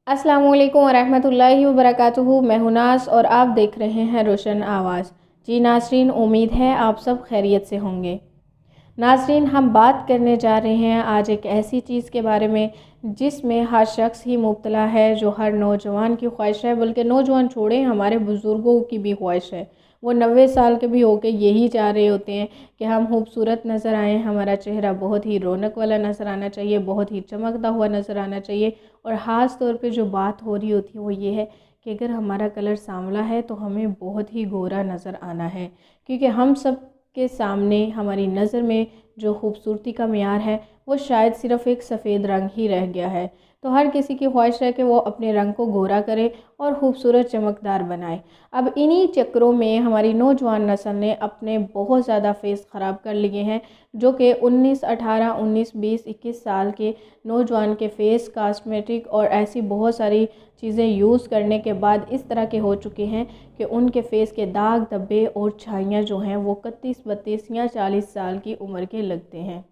अस्सलामुअलैकुम वरहमतुल्लाहि वबरकातुहू। मैं हूं नाज़ और आप देख रहे हैं रोशन आवाज़। जी नाज़रीन, उम्मीद है आप सब खैरियत से होंगे। नाज़रीन, हम बात करने जा रहे हैं आज एक ऐसी चीज़ के बारे में जिसमें हर शख्स ही मुब्तला है, जो हर नौजवान की ख्वाहिश है, बल्कि नौजवान छोड़ें हमारे बुज़ुर्गों की भी ख्वाहिश है। वो 90 साल के भी होके यही चाह रहे होते हैं कि हम खूबसूरत नज़र आएँ, हमारा चेहरा बहुत ही रौनक वाला नज़र आना चाहिए, बहुत ही चमकता हुआ नज़र आना चाहिए। और ख़ास तौर पे जो बात हो रही होती है वो ये है कि अगर हमारा कलर सांवला है तो हमें बहुत ही गोरा नज़र आना है, क्योंकि हम सब के सामने हमारी नज़र में जो खूबसूरती का मेयार है वो शायद सिर्फ़ एक सफ़ेद रंग ही रह गया है। तो हर किसी की ख्वाहिश है कि वो अपने रंग को गोरा करे और ख़ूबसूरत चमकदार बनाए। अब इन्हीं चक्करों में हमारी नौजवान नस्ल ने अपने बहुत ज़्यादा फेस ख़राब कर लिए हैं, जो कि 19, 18, 19, 20, 21 साल के नौजवान के फेस कॉस्मेटिक और ऐसी बहुत सारी चीज़ें यूज़ करने के बाद इस तरह के हो चुके हैं कि उनके फेस के दाग धब्बे और छाइयाँ जो हैं वो 31, 32 या 40 साल की उम्र के लगते हैं।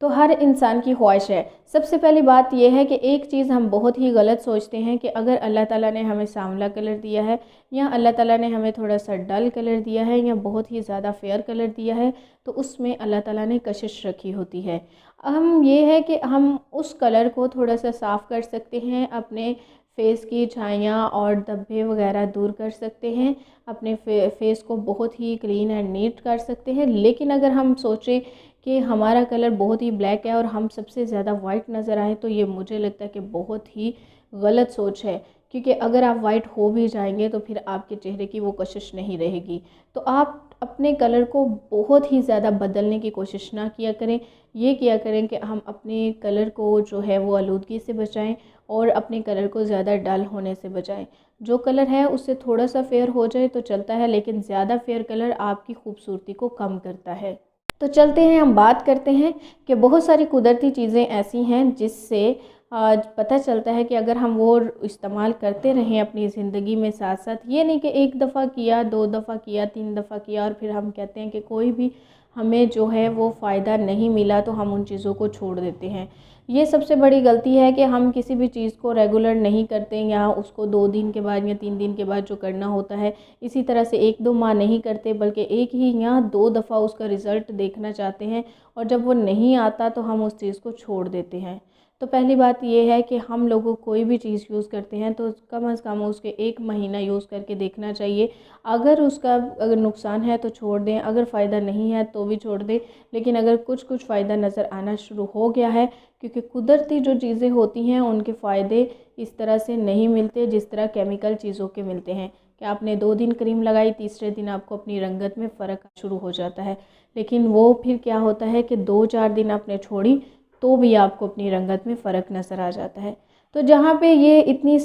तो हर इंसान की ख्वाहिश है। सबसे पहली बात यह है कि एक चीज़ हम बहुत ही गलत सोचते हैं कि अगर अल्लाह ताला ने हमें सांवला कलर दिया है या अल्लाह ताला ने हमें थोड़ा सा डल कलर दिया है या बहुत ही ज़्यादा फेयर कलर दिया है, तो उसमें अल्लाह ताला ने कशिश रखी होती है। हम ये है कि हम उस कलर को थोड़ा सा साफ़ कर सकते हैं, अपने फेस की छाइयाँ और धब्बे वगैरह दूर कर सकते हैं, अपने फेस को बहुत ही क्लीन एंड नीट कर सकते हैं। लेकिन अगर हम सोचें कि हमारा कलर बहुत ही ब्लैक है और हम सबसे ज़्यादा वाइट नज़र आए, तो ये मुझे लगता है कि बहुत ही गलत सोच है, क्योंकि अगर आप वाइट हो भी जाएंगे तो फिर आपके चेहरे की वो कशिश नहीं रहेगी। तो आप अपने कलर को बहुत ही ज़्यादा बदलने की कोशिश ना किया करें। ये किया करें कि हम अपने कलर को जो है वो आलूदगी से बचाएं और अपने कलर को ज़्यादा डल होने से बचाएं। जो कलर है उससे थोड़ा सा फेयर हो जाए तो चलता है, लेकिन ज़्यादा फेयर कलर आपकी खूबसूरती को कम करता है। तो चलते हैं, हम बात करते हैं कि बहुत सारी कुदरती चीज़ें ऐसी हैं जिससे आज पता चलता है कि अगर हम वो इस्तेमाल करते रहें अपनी ज़िंदगी में साथ साथ, ये नहीं कि एक दफ़ा किया, दो दफ़ा किया, तीन दफ़ा किया और फिर हम कहते हैं कि कोई भी हमें जो है वो फ़ायदा नहीं मिला तो हम उन चीज़ों को छोड़ देते हैं। ये सबसे बड़ी गलती है कि हम किसी भी चीज़ को रेगुलर नहीं करते या उसको 2 दिन के बाद या 3 दिन के बाद जो करना होता है, इसी तरह से 1-2 माह नहीं करते, बल्कि एक ही या 2 दफ़ा उसका रिज़ल्ट देखना चाहते हैं और जब वो नहीं आता तो हम उस चीज़ को छोड़ देते हैं। तो पहली बात ये है कि हम लोगों कोई भी चीज़ यूज़ करते हैं तो कम से कम उसके 1 महीना यूज़ करके देखना चाहिए। अगर नुकसान है तो छोड़ दें, अगर फ़ायदा नहीं है तो भी छोड़ दें। लेकिन अगर कुछ फ़ायदा नज़र आना शुरू हो गया है, क्योंकि कुदरती जो चीज़ें होती हैं उनके फ़ायदे इस तरह से नहीं मिलते जिस तरह केमिकल चीज़ों के मिलते हैं, कि आपने 2 दिन क्रीम लगाई, तीसरे दिन आपको अपनी रंगत में फ़र्क शुरू हो जाता है। लेकिन वो फिर क्या होता है कि 2-4 दिन आपने छोड़ी तो भी आपको अपनी रंगत में फ़र्क नज़र आ जाता है। तो जहाँ पे ये इतनी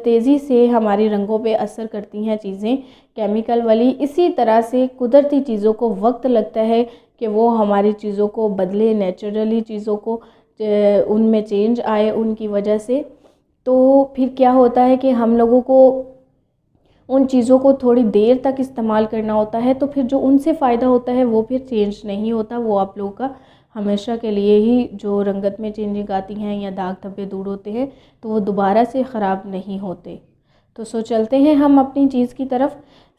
तेज़ी से हमारी रंगों पे असर करती हैं चीज़ें केमिकल वाली, इसी तरह से कुदरती चीज़ों को वक्त लगता है कि वो हमारी चीज़ों को बदले, नेचुरली चीज़ों को उनमें चेंज आए उनकी वजह से। तो फिर क्या होता है कि हम लोगों को उन चीज़ों को थोड़ी देर तक इस्तेमाल करना होता है, तो फिर जो उनसे फ़ायदा होता है वो फिर चेंज नहीं होता, वो आप लोगों का हमेशा के लिए ही जो रंगत में चेंजिंग आती हैं या दाग धब्बे दूर होते हैं तो वो दोबारा से ख़राब नहीं होते। तो चलते हैं हम अपनी चीज़ की तरफ।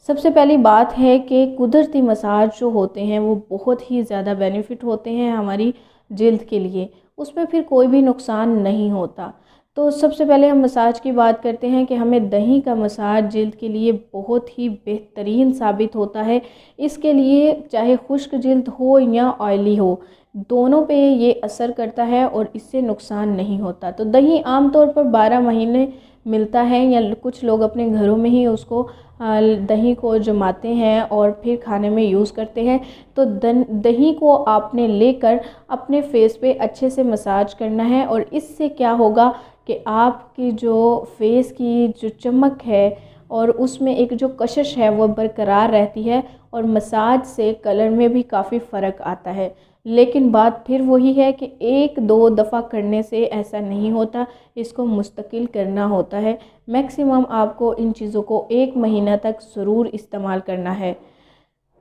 सबसे पहली बात है कि कुदरती मसाज जो होते हैं वो बहुत ही ज़्यादा बेनिफिट होते हैं हमारी जल्द के लिए, उसमें फिर कोई भी नुकसान नहीं होता। तो सबसे पहले हम मसाज की बात करते हैं कि हमें दही का मसाज जल्द के लिए बहुत ही बेहतरीन साबित होता है। इसके लिए चाहे खुश्क जल्द हो या ऑयली हो, दोनों पे ये असर करता है और इससे नुकसान नहीं होता। तो दही आमतौर पर 12 महीने मिलता है या कुछ लोग अपने घरों में ही उसको दही को जमाते हैं और फिर खाने में यूज़ करते हैं। तो दही को आपने लेकर अपने फेस पे अच्छे से मसाज करना है और इससे क्या होगा कि आपकी जो फेस की जो चमक है और उसमें एक जो कशिश है वो बरकरार रहती है और मसाज से कलर में भी काफ़ी फ़र्क आता है। लेकिन बात फिर वही है कि 1-2 दफ़ा करने से ऐसा नहीं होता, इसको मुस्तकिल करना होता है। मैक्सिमम आपको इन चीज़ों को 1 महीना तक ज़रूर इस्तेमाल करना है।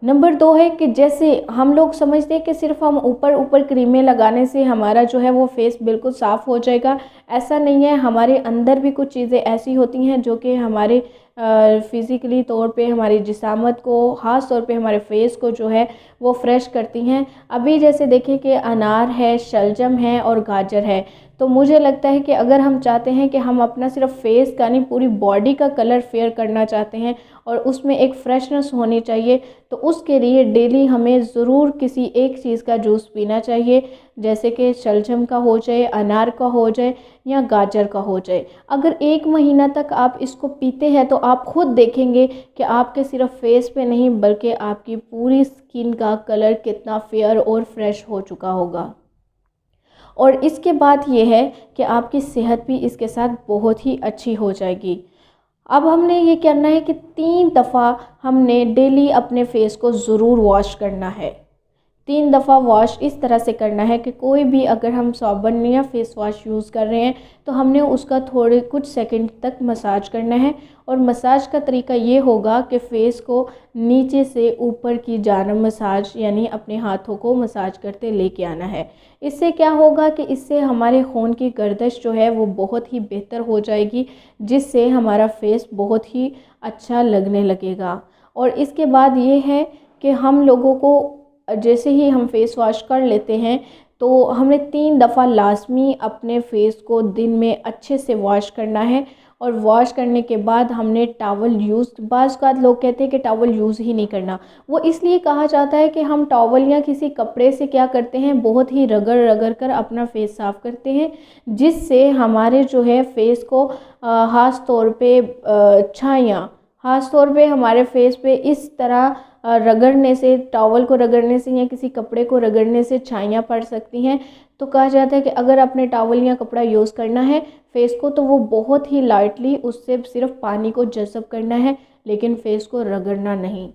नंबर 2 है कि जैसे हम लोग समझते हैं कि सिर्फ हम ऊपर ऊपर क्रीमें लगाने से हमारा जो है वो फेस बिल्कुल साफ़ हो जाएगा। ऐसा नहीं है, हमारे अंदर भी कुछ चीज़ें ऐसी होती हैं जो कि हमारे फ़िज़िकली तौर पे हमारी जिसामत को, ख़ास तौर पे हमारे फेस को जो है वो फ्रेश करती हैं। अभी जैसे देखें कि अनार है, शलजम है और गाजर है, तो मुझे लगता है कि अगर हम चाहते हैं कि हम अपना सिर्फ फेस का नहीं, पूरी बॉडी का कलर फेयर करना चाहते हैं और उसमें एक फ्रेशनेस होनी चाहिए, तो उसके लिए डेली हमें ज़रूर किसी एक चीज़ का जूस पीना चाहिए, जैसे कि शलजम का हो जाए, अनार का हो जाए या गाजर का हो जाए। अगर 1 महीना तक आप इसको पीते हैं तो आप खुद देखेंगे कि आपके सिर्फ फेस पे नहीं बल्कि आपकी पूरी स्किन का कलर कितना फेयर और फ्रेश हो चुका होगा। और इसके बाद ये है कि आपकी सेहत भी इसके साथ बहुत ही अच्छी हो जाएगी। अब हमने ये करना है कि 3 दफ़ा हमने डेली अपने फेस को ज़रूर वॉश करना है। 3 दफ़ा वॉश इस तरह से करना है कि कोई भी अगर हम साबुन या फेस वॉश यूज़ कर रहे हैं तो हमने उसका थोड़े कुछ सेकंड तक मसाज करना है। और मसाज का तरीका ये होगा कि फ़ेस को नीचे से ऊपर की जानिब मसाज, यानी अपने हाथों को मसाज करते लेके आना है। इससे क्या होगा कि इससे हमारे खून की गर्दिश जो है वो बहुत ही बेहतर हो जाएगी, जिससे हमारा फेस बहुत ही अच्छा लगने लगेगा। और इसके बाद ये है कि हम लोगों को जैसे ही हम फेस वॉश कर लेते हैं तो हमें 3 दफ़ा लाज़मी अपने फेस को दिन में अच्छे से वॉश करना है। और वॉश करने के बाद हमने टॉवल यूज़, बाज़ औक़ात लोग कहते हैं कि टॉवल यूज़ ही नहीं करना। वो इसलिए कहा जाता है कि हम टॉवल या किसी कपड़े से क्या करते हैं, बहुत ही रगड़ रगड़ कर अपना फेस साफ़ करते हैं, जिससे हमारे जो है फेस को ख़ास तौर पे छाइयाँ, ख़ास तौर पे हमारे फेस पे इस तरह रगड़ने से, टॉवल को रगड़ने से या किसी कपड़े को रगड़ने से छाइयाँ पड़ सकती हैं। तो कहा जाता है कि अगर आपने टॉवल या कपड़ा यूज़ करना है फेस को, तो वो बहुत ही लाइटली उससे सिर्फ पानी को जज़ब करना है, लेकिन फेस को रगड़ना नहीं।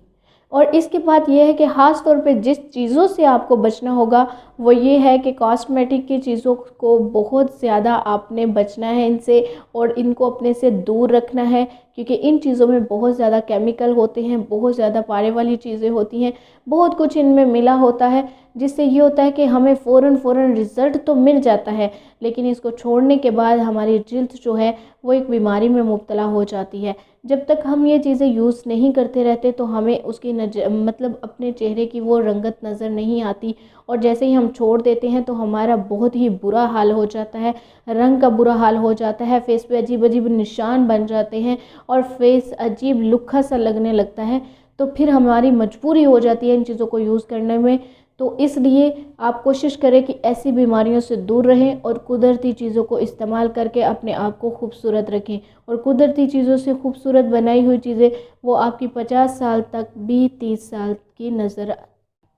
और इसके बाद ये है कि ख़ास तौर पे जिस चीज़ों से आपको बचना होगा वो ये है कि कॉस्मेटिक की चीज़ों को बहुत ज़्यादा आपने बचना है इनसे, और इनको अपने से दूर रखना है, क्योंकि इन चीज़ों में बहुत ज़्यादा केमिकल होते हैं, बहुत ज़्यादा पारे वाली चीज़ें होती हैं, बहुत कुछ इनमें मिला होता है, जिससे ये होता है कि हमें फ़ौरन रिज़ल्ट तो मिल जाता है, लेकिन इसको छोड़ने के बाद हमारी जिल्द जो है वो एक बीमारी में मुब्तला हो जाती है। जब तक हम ये चीज़ें यूज़ नहीं करते रहते तो हमें उसकी मतलब अपने चेहरे की वो रंगत नज़र नहीं आती, और जैसे ही हम छोड़ देते हैं तो हमारा बहुत ही बुरा हाल हो जाता है, रंग का बुरा हाल हो जाता है, फेस पे अजीब अजीब निशान बन जाते हैं और फेस अजीब लुक्खा सा लगने लगता है। तो फिर हमारी मजबूरी हो जाती है इन चीज़ों को यूज़ करने में। तो इसलिए आप कोशिश करें कि ऐसी बीमारियों से दूर रहें और कुदरती चीज़ों को इस्तेमाल करके अपने आप को खूबसूरत रखें। और कुदरती चीज़ों से खूबसूरत बनाई हुई चीज़ें वो आपकी 50 साल तक भी 30 साल की नज़र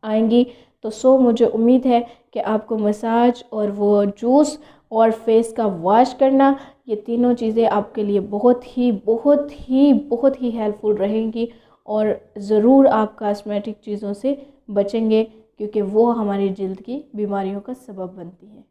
आएंगी। तो मुझे उम्मीद है कि आपको मसाज और वो जूस और फेस का वॉश करना, ये तीनों चीज़ें आपके लिए बहुत ही हेल्पफुल रहेंगी, और ज़रूर आप कॉस्मेटिक चीज़ों से बचेंगे, क्योंकि वो हमारी जिल्द की बीमारियों का सबब बनती हैं।